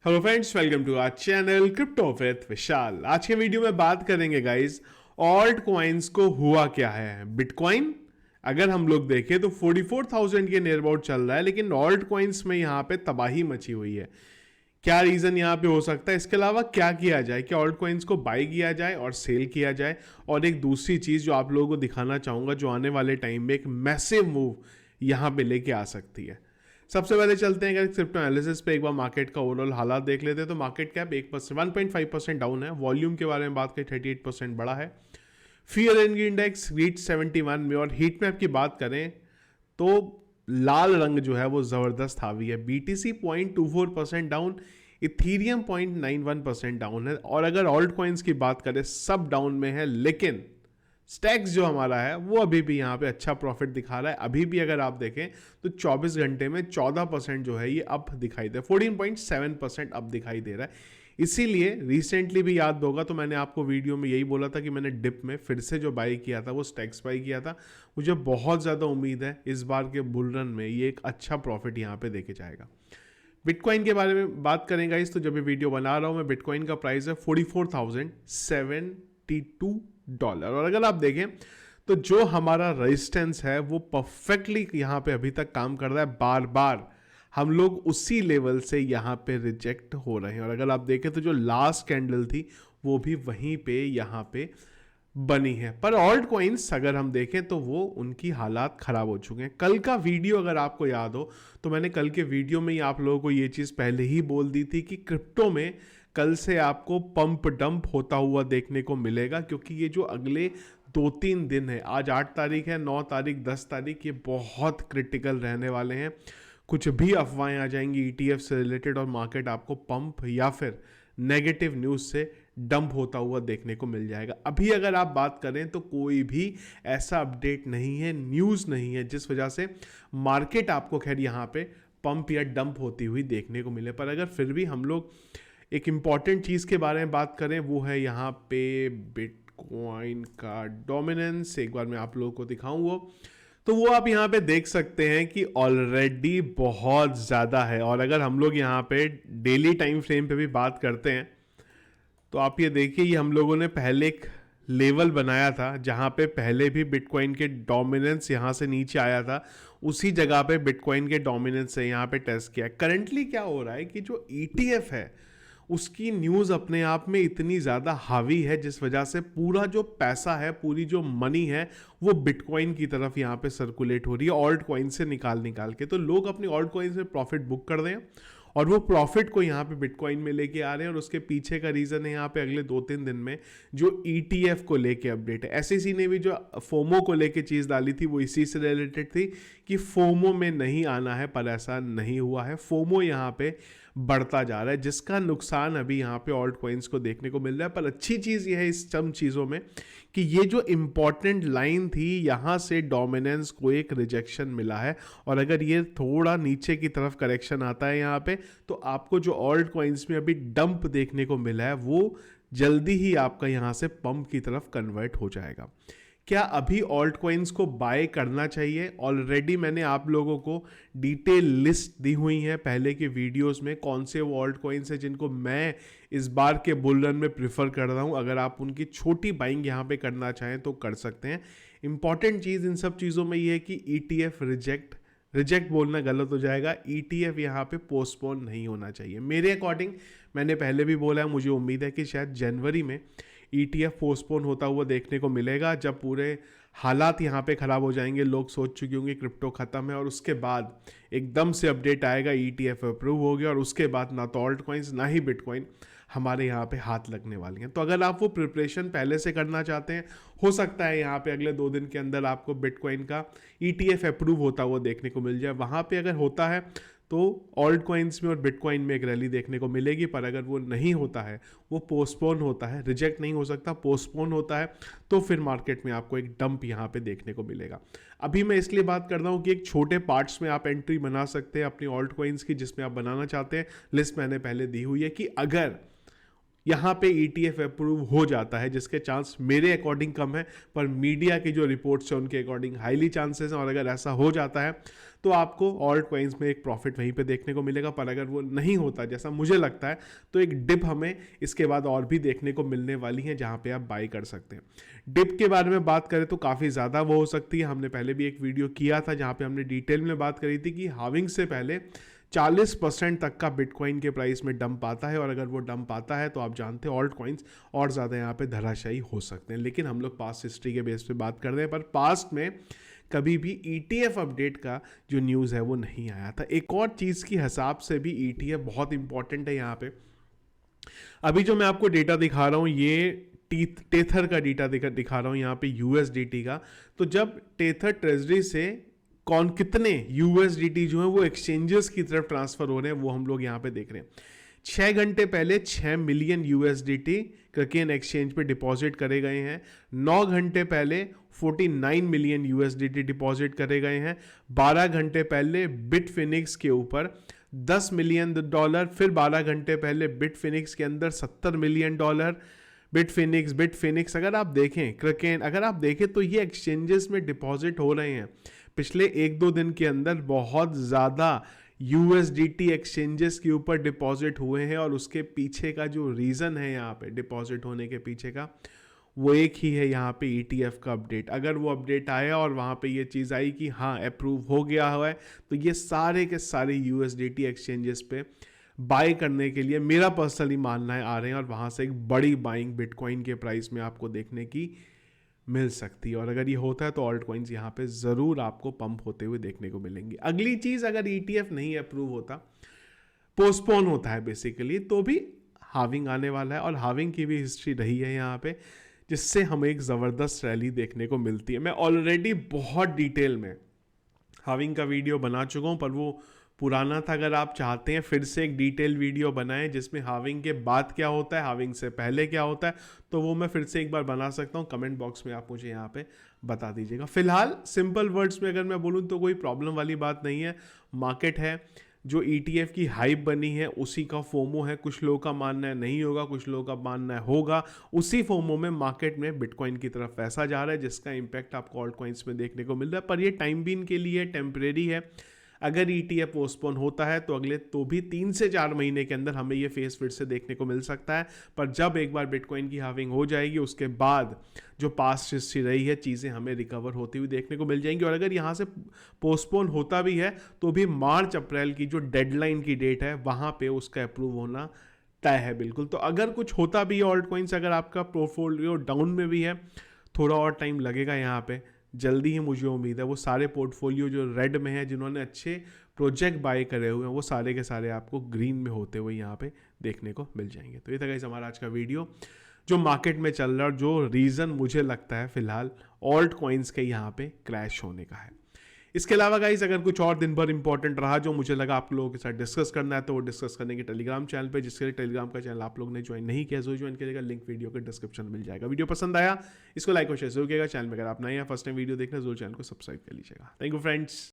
Hello friends, welcome to our channel crypto with Vishal. आज के video में बात करेंगे गाइस, ऑल्ट कॉइन्स को हुआ क्या है। बिटकॉइन अगर हम लोग देखें तो 44,000 के नियर अबाउट चल रहा है, लेकिन ऑल्ट कॉइन्स में यहाँ पे तबाही मची हुई है। क्या रीजन यहाँ पे हो सकता है, इसके अलावा क्या किया जाए, कि ऑल्ट कॉइन्स को बाई किया जाए और सेल किया जाए। और एक दूसरी चीज जो आप लोगों को दिखाना चाहूंगा, जो आने वाले टाइम में एक मैसिव मूव यहाँ पे लेके आ सकती है। सबसे पहले चलते हैं अगर क्रिप्टो एनालिसिस पे एक बार मार्केट का ओवरऑल हालात देख लेते हैं तो मार्केट कैप 1.5% डाउन है। वॉल्यूम के बारे में बात करें 38% बढ़ा है। फियर एनर्जी इंडेक्स रीच 71 में। और हीट मैप की बात करें तो लाल रंग जो है वो जबरदस्त हावी है। बीटीसी 0.24% डाउन, इथीरियम 0.91% डाउन है। और अगर ऑल्ट कॉइन्स की बात करें सब डाउन में है, लेकिन स्टैक्स जो हमारा है वो अभी भी यहाँ पे अच्छा प्रॉफिट दिखा रहा है। अभी भी अगर आप देखें तो 24 घंटे में 14% जो है ये अप दिखाई दे, 14.7% अप दिखाई दे रहा है। इसीलिए रिसेंटली भी याद होगा तो मैंने आपको वीडियो में यही बोला था कि मैंने डिप में फिर से जो बाई किया था वो स्टैक्स बाई किया था। मुझे बहुत ज़्यादा उम्मीद है इस बार के बुल रन में ये एक अच्छा प्रॉफिट यहाँ पे देके जाएगा। बिटकॉइन के बारे में बात करेंगे इस तो जब भी वीडियो बना रहा हूँ मैं, बिटकॉइन का प्राइस है $44,072। और अगर आप देखें तो जो हमारा रेजिस्टेंस है वो परफेक्टली यहाँ पे अभी तक काम कर रहा है। बार बार हम लोग उसी लेवल से यहाँ पे रिजेक्ट हो रहे हैं। और अगर आप देखें तो जो लास्ट कैंडल थी वो भी वहीं पे यहाँ पे बनी है। पर ऑल्ट कॉइन्स अगर हम देखें तो वो उनकी हालात खराब हो चुके हैं। कल का वीडियो अगर आपको याद हो तो मैंने कल के वीडियो में ही आप लोगों को ये चीज़ पहले ही बोल दी थी कि क्रिप्टो में कल से आपको पंप डंप होता हुआ देखने को मिलेगा, क्योंकि ये जो अगले 2-3 दिन है, आज 8 तारीख है, 9 तारीख, 10 तारीख, ये बहुत क्रिटिकल रहने वाले हैं। कुछ भी अफवाहें आ जाएंगी ईटीएफ से रिलेटेड और मार्केट आपको पंप या फिर नेगेटिव न्यूज़ से डंप होता हुआ देखने को मिल जाएगा। अभी अगर आप बात करें तो कोई भी ऐसा अपडेट नहीं है, न्यूज़ नहीं है जिस वजह से मार्केट आपको खैर यहाँ पे पंप या डंप होती हुई देखने को मिले। पर अगर फिर भी हम लोग एक इम्पॉर्टेंट चीज़ के बारे में बात करें वो है यहाँ पे बिटकॉइन का डोमिनेंस। एक बार मैं आप लोगों को दिखाऊं वो तो वो आप यहाँ पे देख सकते हैं कि ऑलरेडी बहुत ज़्यादा है। और अगर हम लोग यहाँ पे डेली टाइम फ्रेम पे भी बात करते हैं तो आप ये देखिए, ये हम लोगों ने पहले एक लेवल बनाया था जहाँ पे पहले भी बिटकॉइन के डोमिनेंस यहाँ से नीचे आया था, उसी जगह पे बिटकॉइन के डोमिनेंस से यहाँ पे टेस्ट किया। करंटली क्या हो रहा है कि जो ईटीएफ है उसकी न्यूज़ अपने आप में इतनी ज़्यादा हावी है जिस वजह से पूरा जो पैसा है, पूरी जो मनी है वो बिटकॉइन की तरफ यहाँ पे सर्कुलेट हो रही है ऑल्ट कॉइन से निकाल निकाल के। तो लोग अपनी ऑल्ट कॉइन से प्रॉफिट बुक कर दें और वो प्रॉफिट को यहाँ पे बिटकॉइन में लेके आ रहे हैं। और उसके पीछे का रीज़न है यहाँ पे अगले 2-3 दिन में जो ईटीएफ को लेके अपडेट है। एसईसी ने भी जो फोमो को लेके चीज़ डाली थी वो इसी से रिलेटेड थी कि फोमो में नहीं आना है, पर ऐसा नहीं हुआ है। फोमो यहाँ पे बढ़ता जा रहा है जिसका नुकसान अभी यहाँ पे ऑल्ट कॉइन्स को देखने को मिल रहा है। पर अच्छी चीज़ यह है इस चम चीज़ों में कि ये जो इंपॉर्टेंट लाइन थी यहाँ से डोमिनेंस को एक रिजेक्शन मिला है। और अगर ये थोड़ा नीचे की तरफ करेक्शन आता है यहाँ पे तो आपको जो ऑल्ट कॉइन्स में अभी डंप देखने को मिला है वो जल्दी ही आपका यहाँ से पंप की तरफ कन्वर्ट हो जाएगा। क्या अभी ऑल्ट कॉइन्स को बाय करना चाहिए? ऑलरेडी मैंने आप लोगों को डिटेल लिस्ट दी हुई है पहले के वीडियोस में, कौन से वो ऑल्ट कॉइन्स है जिनको मैं इस बार के बुल रन में प्रीफर कर रहा हूं। अगर आप उनकी छोटी बाइंग यहाँ पे करना चाहें तो कर सकते हैं। इंपॉर्टेंट चीज़ इन सब चीज़ों में ये है कि ईटीएफ रिजेक्ट बोलना गलत हो जाएगा। ईटीएफ यहाँ पे पोस्टपोन नहीं होना चाहिए मेरे अकॉर्डिंग। मैंने पहले भी बोला है, मुझे उम्मीद है कि शायद जनवरी में ईटीएफ पोस्टपोन होता हुआ देखने को मिलेगा, जब पूरे हालात यहाँ पे ख़राब हो जाएंगे, लोग सोच चुके होंगे क्रिप्टो ख़त्म है, और उसके बाद एकदम से अपडेट आएगा ईटीएफ अप्रूव हो गया और उसके बाद ना तो ऑल्ट कॉइन्स ना ही बिटकॉइन हमारे यहाँ पे हाथ लगने वाली हैं। तो अगर आप वो प्रिपरेशन पहले से करना चाहते हैं, हो सकता है यहाँ पे अगले 2 दिन के अंदर आपको बिटकॉइन का ईटीएफ अप्रूव होता हुआ देखने को मिल जाए। वहाँ पे अगर होता है तो ऑल्ट कॉइन्स में और बिटकॉइन में एक रैली देखने को मिलेगी। पर अगर वो नहीं होता है, वो पोस्टपोन होता है, रिजेक्ट नहीं हो सकता, पोस्टपोन होता है, तो फिर मार्केट में आपको एक डंप यहाँ पे देखने को मिलेगा। अभी मैं इसलिए बात कर रहा हूँ कि एक छोटे पार्ट्स में आप एंट्री बना सकते हैं अपनी ऑल्ट कॉइन्स की, जिसमें आप बनाना चाहते हैं। लिस्ट मैंने पहले दी हुई है कि अगर यहाँ पे ETF अप्रूव हो जाता है, जिसके चांस मेरे अकॉर्डिंग कम है, पर मीडिया की जो रिपोर्ट्स है उनके अकॉर्डिंग हाईली चांसेस हैं। और अगर ऐसा हो जाता है तो आपको ऑल्ट कॉइन्स में एक प्रॉफिट वहीं पे देखने को मिलेगा। पर अगर वो नहीं होता जैसा मुझे लगता है, तो एक डिप हमें इसके बाद और भी देखने को मिलने वाली है, जहाँ पे आप बाई कर सकते हैं। डिप के बारे में बात करें तो काफ़ी ज़्यादा वो हो सकती है। हमने पहले भी एक वीडियो किया था जहाँ पे हमने डिटेल में बात करी थी कि हाविंग से पहले 40% तक का बिटकॉइन के प्राइस में डंप आता है, और अगर वो डंप आता है तो आप जानते हैं ऑल्ट कॉइन्स और ज़्यादा यहाँ पे धराशायी हो सकते हैं। लेकिन हम लोग पास्ट हिस्ट्री के बेस पे बात कर रहे हैं, पर पास्ट में कभी भी ETF अपडेट का जो न्यूज़ है वो नहीं आया था। एक और चीज़ की हिसाब से भी ETF बहुत इंपॉर्टेंट है यहाँ पे। अभी जो मैं आपको डेटा दिखा रहा हूँ, ये टेथर का डेटा दिखा रहा हूँ यहाँ पे USDT का। तो जब टेथर ट्रेजरी से कितने USDT जो है वो एक्सचेंजेस की तरफ ट्रांसफर हो रहे हैं, वो हम लोग यहाँ पे देख रहे हैं। 6 घंटे पहले 6 मिलियन USDT क्रकेन एक्सचेंज पे डिपॉजिट करे गए हैं। 9 घंटे पहले 49 मिलियन USDT डिपॉजिट करे गए हैं। 12 घंटे पहले बिटफिनिक्स के ऊपर $10 मिलियन, फिर 12 घंटे पहले बिटफिनिक्स के अंदर $70 मिलियन। बिटफिनिक्स अगर आप देखें, क्रकेन अगर आप देखें, तो ये एक्सचेंजेस में डिपॉजिट हो रहे हैं। पिछले 1-2 दिन के अंदर बहुत ज़्यादा USDT एक्सचेंजेस के ऊपर डिपॉजिट हुए हैं, और उसके पीछे का जो रीज़न है यहाँ पे डिपॉजिट होने के पीछे का, वो एक ही है यहाँ पे ETF का अपडेट। अगर वो अपडेट आया और वहाँ पे ये चीज़ आई कि हाँ अप्रूव हो गया हुआ है, तो ये सारे के सारे USDT एक्सचेंजेस पे बाय करने के लिए मेरा पर्सनली मानना है आ रहे हैं, और वहाँ से एक बड़ी बाइंग बिटकॉइन के प्राइस में आपको देखने की मिल सकती है। और अगर ये होता है तो ऑल्ट कॉइन्स यहाँ पे ज़रूर आपको पंप होते हुए देखने को मिलेंगे। अगली चीज़, अगर ETF नहीं अप्रूव होता, पोस्टपोन होता है बेसिकली, तो भी हाविंग आने वाला है, और हाविंग की भी हिस्ट्री रही है यहाँ पे, जिससे हमें एक ज़बरदस्त रैली देखने को मिलती है। मैं ऑलरेडी बहुत डिटेल में हाविंग का वीडियो बना चुका हूँ, पर वो पुराना था। अगर आप चाहते हैं फिर से एक डिटेल वीडियो बनाएं जिसमें हाविंग के बाद क्या होता है, हाविंग से पहले क्या होता है, तो वो मैं फिर से एक बार बना सकता हूँ। कमेंट बॉक्स में आप मुझे यहाँ पे बता दीजिएगा। फिलहाल सिंपल वर्ड्स में अगर मैं बोलूँ तो कोई प्रॉब्लम वाली बात नहीं है। मार्केट है, जो ETF की हाइप बनी है उसी का फोमो है। कुछ लोगों का मानना है नहीं होगा, कुछ लोगों का मानना है होगा। उसी फोमो में मार्केट में बिटकॉइन की तरफ पैसा जा रहा है, जिसका इंपैक्ट आपको ऑल्ट कॉइन्स में देखने को मिल रहा है। पर ये टाइम बीन के लिए टेम्परेरी है। अगर ETF पोस्टपोन होता है तो अगले तो भी 3 से 4 महीने के अंदर हमें ये फेस फिर से देखने को मिल सकता है। पर जब एक बार बिटकॉइन की हाविंग हो जाएगी, उसके बाद जो पास्ट हिस्ट्री रही है, चीज़ें हमें रिकवर होती हुई देखने को मिल जाएंगी। और अगर यहाँ से पोस्टपोन होता भी है तो भी मार्च अप्रैल की जो डेडलाइन की डेट है, वहाँ पे उसका अप्रूव होना तय है बिल्कुल। तो अगर कुछ होता भी है ऑल्ट कॉइन्स, अगर आपका पोर्टफोलियो डाउन में भी है, थोड़ा और टाइम लगेगा यहाँ पे। जल्दी ही मुझे उम्मीद है वो सारे पोर्टफोलियो जो रेड में है, जिन्होंने अच्छे प्रोजेक्ट बाय करे हुए हैं, वो सारे के सारे आपको ग्रीन में होते हुए यहाँ पे देखने को मिल जाएंगे। तो ये था गाइस हमारा आज का वीडियो, जो मार्केट में चल रहा है और जो रीज़न मुझे लगता है फिलहाल ऑल्ट कॉइन्स के यहाँ पे क्रैश होने का है। इसके अलावा गाइस अगर कुछ और दिन भर इंपॉर्टेंट रहा जो मुझे लगा आप लोगों के साथ डिस्कस करना है, तो वो डिस्कस करने के टेलीग्राम चैनल पे, जिसके लिए टेलीग्राम का चैनल आप लोग ने ज्वाइन नहीं किया, जो ज्वाइन करेगा लिंक वीडियो के डिस्क्रिप्शन में मिल जाएगा। वीडियो पसंद आया इसको लाइक और शेयर जरूर कीजिएगा। चैनल में अगर आप नए हैं, फर्स्ट टाइम वीडियो देखना, जरूर चैनल को सब्सक्राइब कर लीजिएगा। Thank you friends.